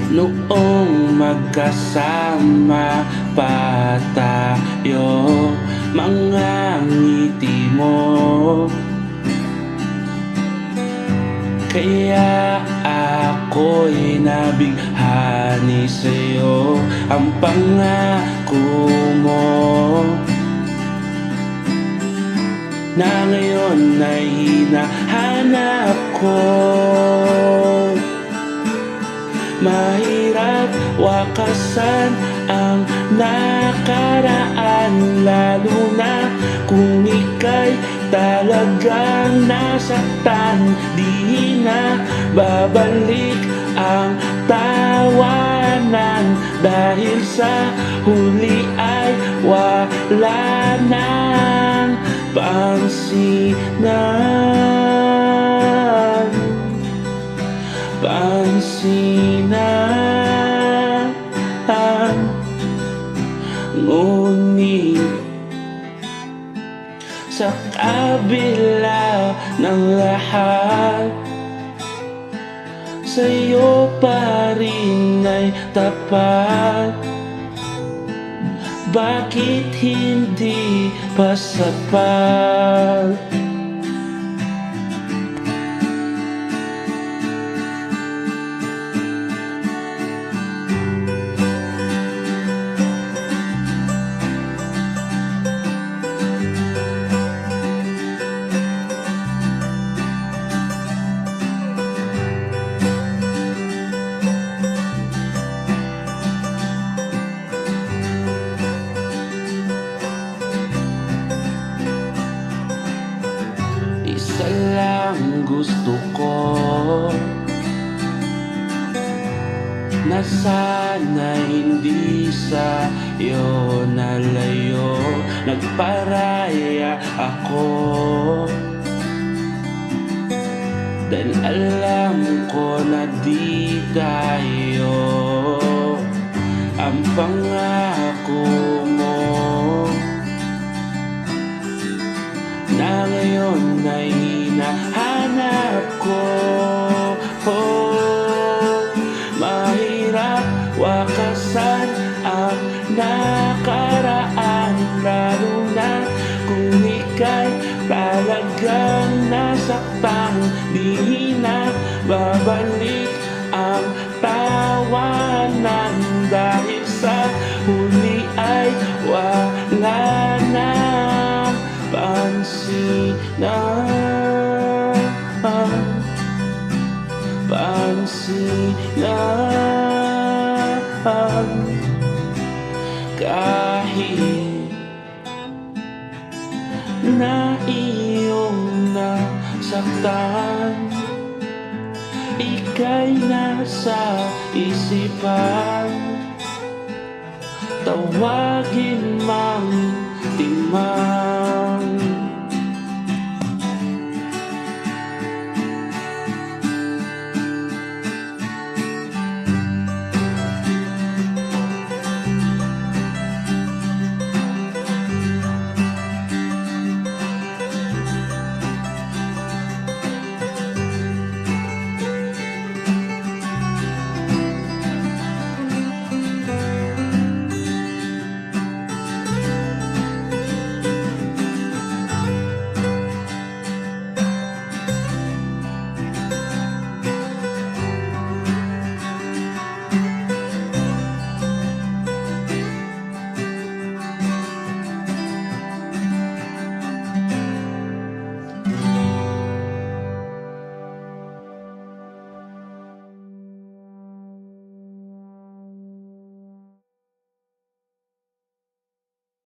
Noong magkasama pa tayo, mga ngiti mo, kaya ako'y nabighani sa'yo. Ang pangako mo na ngayon ay hinahanap ko. Mahirap wakasan ang nakaraan, lalo na kung ika'y talagang nasaktan. Di na babalik ang tawanan, dahil sa huli ay wala nang pansinan. Ngunit sa kabila ng lahat, sa'yo pa rin ay tapat. Bakit hindi pa sapat? Isa lang gusto ko, na sana hindi sa'yo nalayo. Nagparaya ako, dahil alam ko na di tayo ang pangako mo, na ngayon ay hinahanap ko. Mahirap wakasan ang nakaraan, lalo na kung ika'y talagang nasaktan. Di na babalik ang tawanan, dahil sa huli ay wala nang pansinan. Kahit na iyong nasaktan, ika'y nasa isipan. Tawagin mang timang